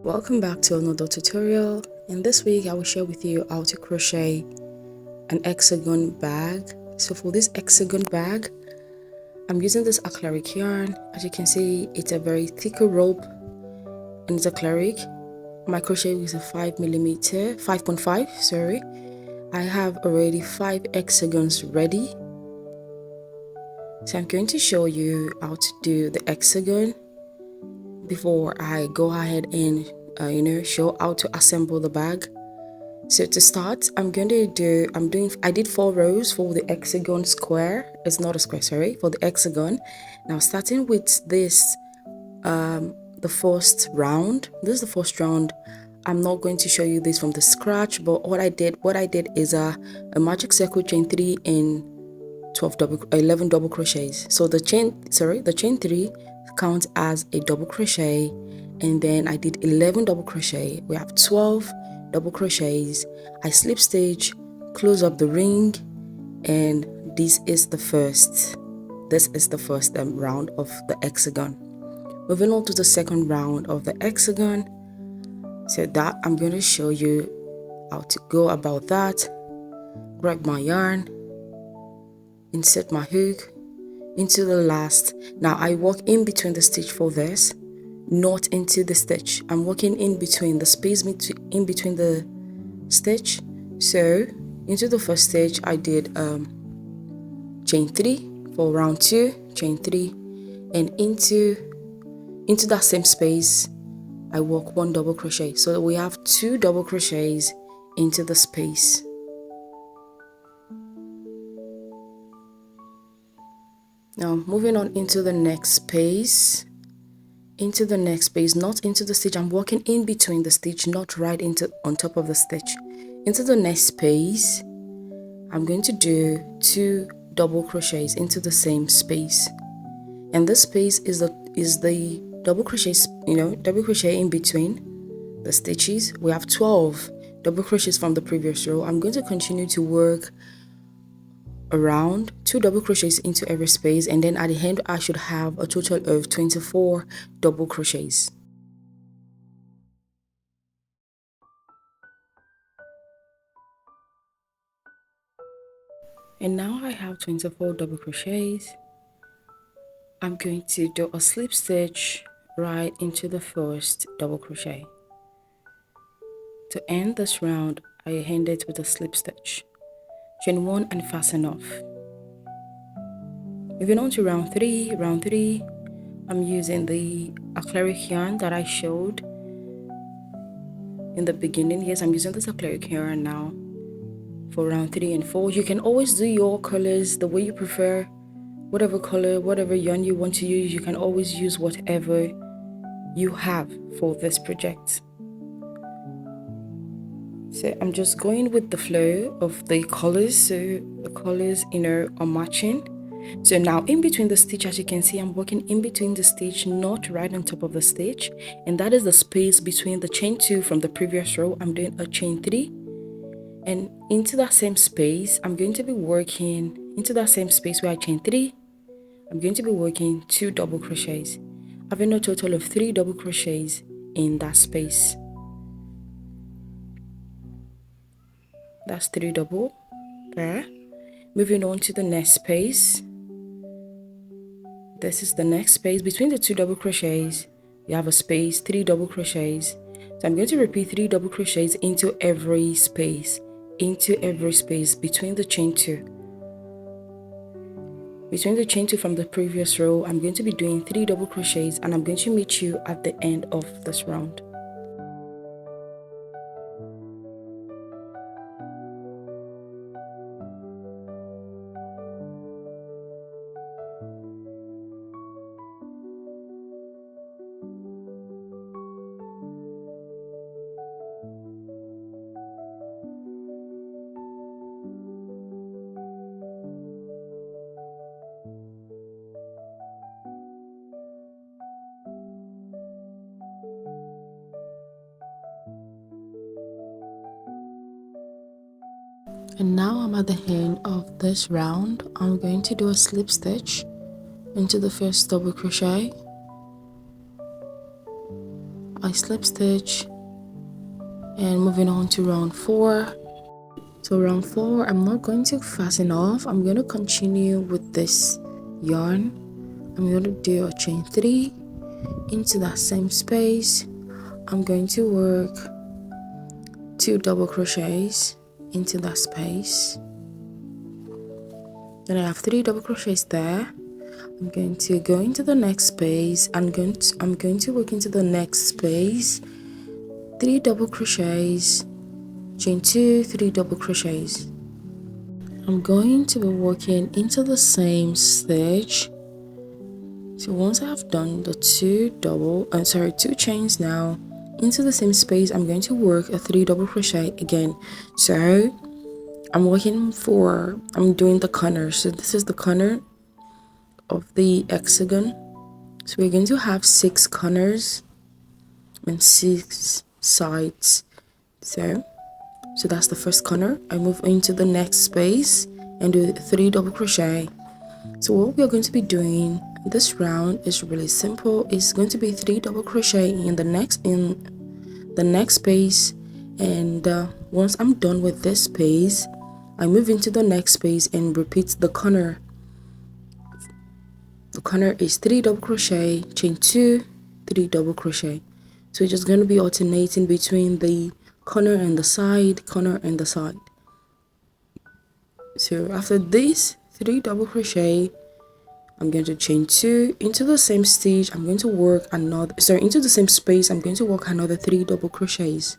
Welcome back to another tutorial. In this week I will share with you how to crochet an hexagon bag. So for this hexagon bag I'm using this acrylic yarn. As you can see, it's a very thicker rope and it's acrylic. My crochet is a 5.5. Sorry, I have already 5 hexagons ready. So I'm going to show you how to do the hexagon before I go ahead and show how to assemble the bag. So to start, I did 4 rows for the hexagon square. It's not a square, sorry, for the hexagon. Now starting with this, the first round. This is the first round. I'm not going to show you this from the scratch, but what I did is a magic circle, chain 3 and 11 double crochets. So the chain 3 counts as a double crochet, and then I did 11 double crochet. We have 12 double crochets. I slip stitch, close up the ring, and this is the first round of the hexagon. Moving on to the second round of the hexagon. So that I'm going to show you how to go about that. Grab my yarn, insert my hook into the last. Now I walk in between the stitch for this, not into the stitch. I'm walking in between the space in between the stitch. So into the first stitch I did chain 3 for round 2, chain 3, and into that same space I walk 1 double crochet. So we have 2 double crochets into the space. Now moving on into the next space, not into the stitch. I'm walking in between the stitch, not right on top of the stitch. Into the next space I'm going to do 2 double crochets into the same space, and this space is the double crochets, double crochet in between the stitches. We have 12 double crochets from the previous row. I'm going to continue to work around 2 double crochets into every space, and then at the end I should have a total of 24 double crochets. And now I have 24 double crochets. I'm going to do a slip stitch right into the first double crochet. To end this round I end it with a slip stitch, chain 1 and fasten off. Moving on to round 3. I'm using the acrylic yarn that I showed in the beginning. Yes, I'm using this acrylic yarn now for round 3 and 4. You can always do your colors the way you prefer, whatever color, whatever yarn you want to use. You can always use whatever you have for this project. So I'm just going with the flow of the colors, so the colors are matching. So now in between the stitch, as you can see, I'm working in between the stitch, not right on top of the stitch, and that is the space between the chain 2 from the previous row. I'm doing a chain 3, and into that same space I'm going to be working, into that same space where I chain 3, I'm going to be working 2 double crochets, having a total of 3 double crochets in that space. That's 3 double there. Moving on to the next space. This is the next space between the 2 double crochets. You have a space, 3 double crochets. So I'm going to repeat 3 double crochets into every space between the chain 2. Between the chain 2 from the previous row, I'm going to be doing 3 double crochets, and I'm going to meet you at the end of this round. And now I'm at the end of this round. I'm going to do a slip stitch into the first double crochet. I slip stitch, and moving on to round 4. So round 4, I'm not going to fasten off. I'm going to continue with this yarn. I'm going to do a chain 3 into that same space. I'm going to work 2 double crochets into that space. Then I have 3 double crochets there. I'm going to go into the next space. I'm going to work into the next space, 3 double crochets, chain 2, 3 double crochets. I'm going to be working into the same stitch. So once I have done the 2 chains now into the same space, I'm going to work a 3 double crochet again. So I'm doing the corner. So this is the corner of the hexagon. So we're going to have 6 corners and 6 sides. So that's the first corner. I move into the next space and do 3 double crochet. So what we're going to be doing this round is really simple. It's going to be 3 double crochet in the next space, and once I'm done with this space, I move into the next space and repeat the corner. The corner is 3 double crochet, chain 2, 3 double crochet. So it's just going to be alternating between the corner and the side, corner and the side. So after this 3 double crochet, I'm going to chain 2 into the same stitch. I'm going to work into the same space. I'm going to work another 3 double crochets.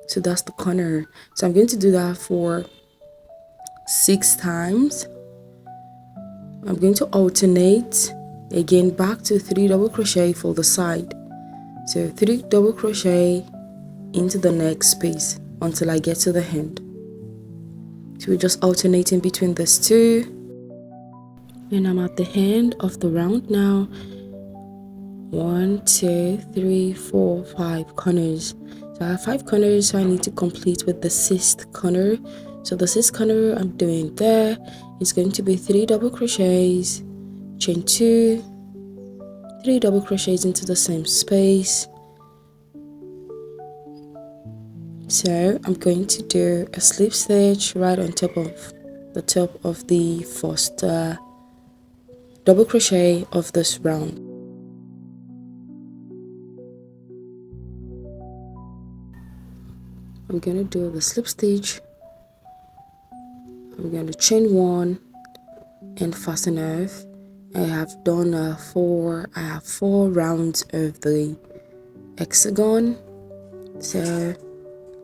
So that's the corner. So I'm going to do that for 6 times. I'm going to alternate again back to 3 double crochet for the side. So 3 double crochet into the next space until I get to the end. So we're just alternating between these 2. And I'm at the end of the round now. 1, 2, 3, 4, 5 corners. So I have 5 corners, so I need to complete with the 6th corner. So the 6th corner I'm doing there is going to be 3 double crochets, chain 2, 3 double crochets into the same space. So I'm going to do a slip stitch right on top of the first double crochet of this round. I'm going to do the slip stitch. I'm going to chain 1 and fasten off. I have done 4 rounds of the hexagon. So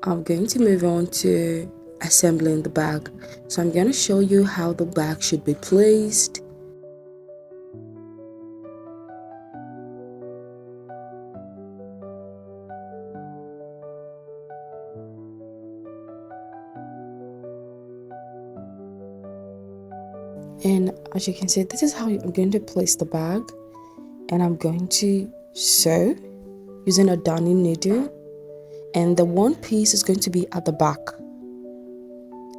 I'm going to move on to assembling the bag. So I'm going to show you how the bag should be placed. And as you can see, this is how I'm going to place the bag. And I'm going to sew using a darning needle. And the one piece is going to be at the back.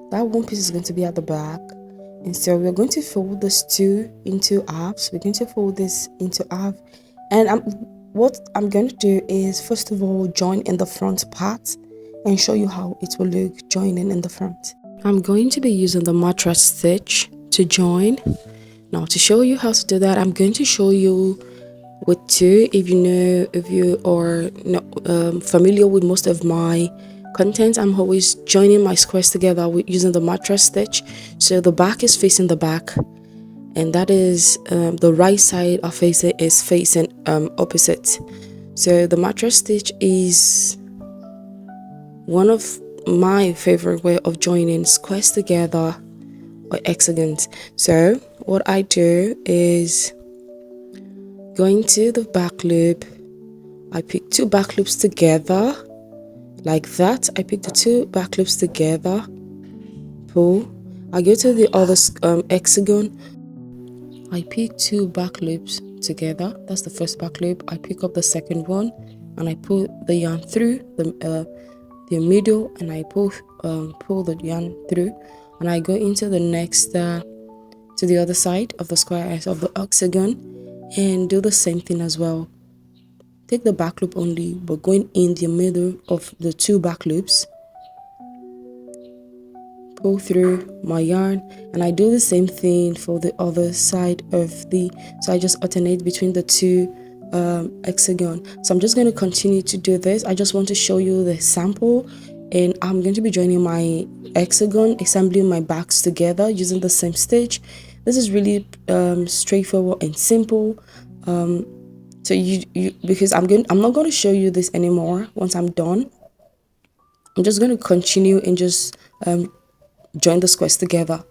That one piece is going to be at the back. And so we're going to fold this 2 into halves. We're going to fold this into half. And what I'm going to do is, first of all, join in the front part and show you how it will look joining in the front. I'm going to be using the mattress stitch to join. Now to show you how to do that, I'm going to show you with 2. If you are not familiar with most of my content, I'm always joining my squares together with using the mattress stitch. So the back is facing the back, and that is the right side of it is facing opposite. So the mattress stitch is one of my favorite way of joining squares together or hexagons. So what I do is, going to the back loop, I pick 2 back loops together like that. I pick the 2 back loops together, pull. I go to the other hexagon, I pick 2 back loops together. That's the first back loop. I pick up the second one and I pull the yarn through the middle, and I pull the yarn through, and I go into the next to the other side of the square of the hexagon and do the same thing as well. take the back loop only, but going in the middle of the two back loops, pull through my yarn, and I do the same thing for the other side of the, so I just alternate between the two hexagon. So I'm just going to continue to do this. I just want to show you the sample, and I'm going to be joining my hexagon, assembling my backs together using the same stitch. This is really straightforward and simple. So you because I'm not going to show you this anymore. Once I'm done, I'm just going to continue and just join the squares together.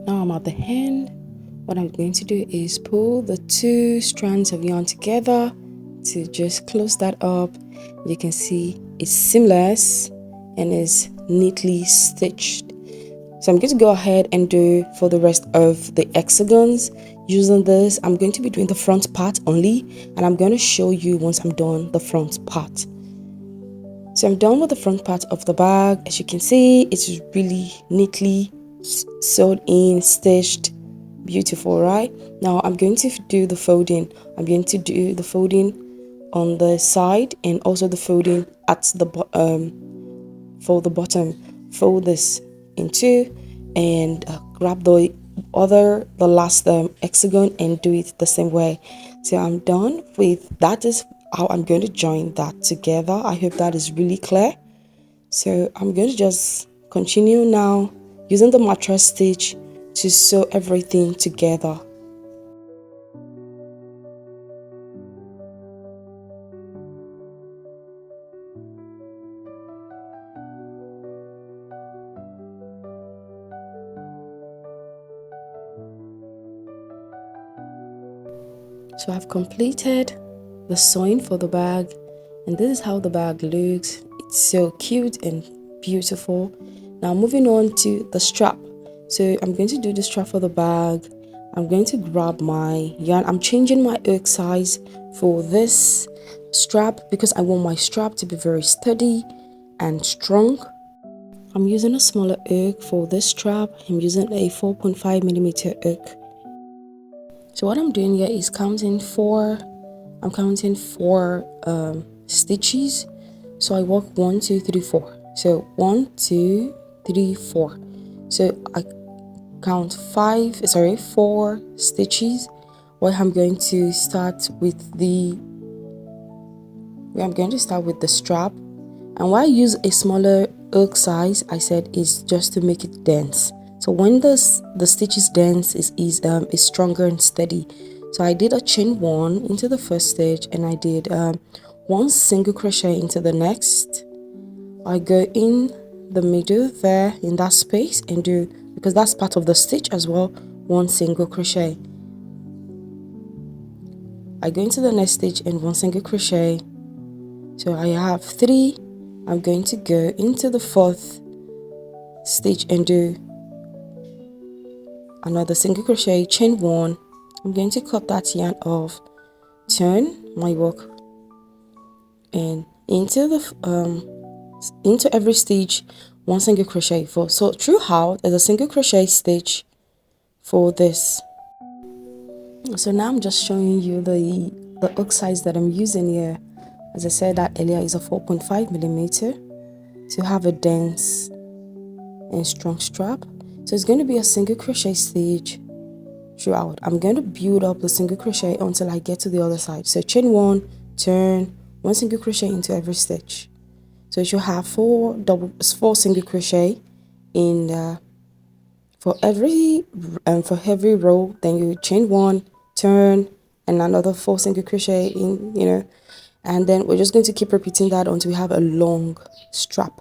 Now I'm at the end. What I'm going to do is pull the two strands of yarn together to just close that up. You can see it's seamless and is neatly stitched. So I'm going to go ahead and do for the rest of the hexagons. Using this, I'm going to be doing the front part only, and I'm going to show you once I'm done the front part. So I'm done with the front part of the bag. As you can see, it's really neatly sewed in, stitched, beautiful, right? Now I'm going to do the folding. I'm going to do the folding on the side and also the folding at the for the bottom. Fold this in two and grab the last hexagon and do it the same way. So I'm done with that. Is how I'm going to join that together. I hope that is really clear. So I'm going to just continue now using the mattress stitch to sew everything together. So I've completed the sewing for the bag, and this is how the bag looks. It's so cute and beautiful. Now moving on to the strap. So I'm going to do the strap for the bag. I'm going to grab my yarn. I'm changing my hook size for this strap because I want my strap to be very sturdy and strong. I'm using a smaller hook for this strap. I'm using a 4.5mm hook. So what I'm doing here is I'm counting four stitches. So I work 1 2 3 4. So 1 2 3 4. So I count four stitches. Where I'm going to start with the strap. And why I use a smaller hook size, I said, is just to make it dense. So when the stitch is dense, is stronger and steady. So I did a chain one into the first stitch, and I did one single crochet into the next. I go in the middle there in that space and do, because that's part of the stitch as well, one single crochet. I go into the next stitch and one single crochet. So I have 3. I'm going to go into the fourth stitch and do another single crochet, chain 1. I'm going to cut that yarn off, turn my work, and into every stitch one single crochet. So throughout there's a single crochet stitch for this. So now I'm just showing you the hook size that I'm using here. As I said that earlier, is a 4.5mm to have a dense and strong strap. So it's going to be a single crochet stitch throughout. I'm going to build up the single crochet until I get to the other side. So chain 1, turn, 1 single crochet into every stitch. So you should have 4 single crochet in for every row. Then you chain 1, turn, and another 4 single crochet in, and then we're just going to keep repeating that until we have a long strap.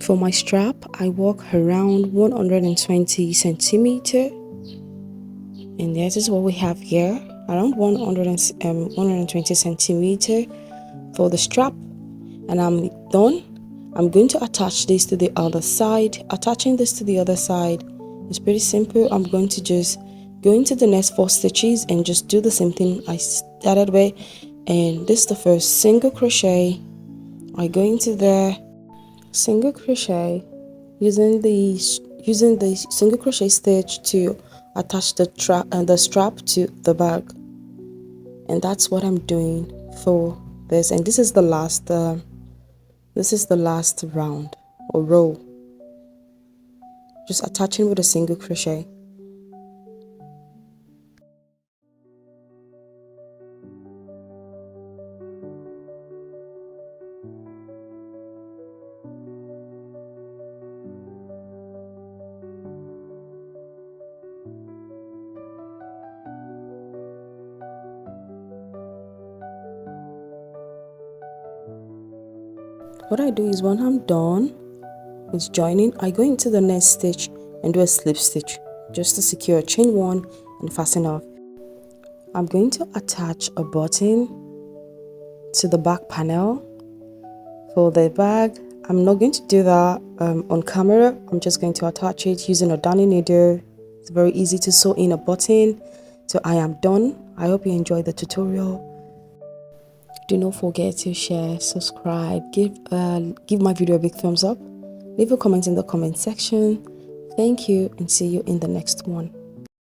For my strap, I walk around 120 centimeter, and this is what we have here, around 120 centimeter for the strap. And I'm done. I'm going to attach this to the other side. Attaching this to the other side is pretty simple. I'm going to just go into the next 4 stitches and just do the same thing I started with. And this is the first single crochet. I go into the single crochet using the single crochet stitch to attach the strap to the bag. And that's what I'm doing for this. And this is the last round or row, just attaching with a single crochet. What I do is when I'm done with joining, I go into the next stitch and do a slip stitch just to secure. Chain 1 and fasten off. I'm going to attach a button to the back panel for the bag. I'm not going to do that on camera. I'm just going to attach it using a darning needle. It's very easy to sew in a button. So I am done. I hope you enjoyed the tutorial. Do not forget to share, subscribe, give my video a big thumbs up, leave a comment in the comment section. Thank you and see you in the next one.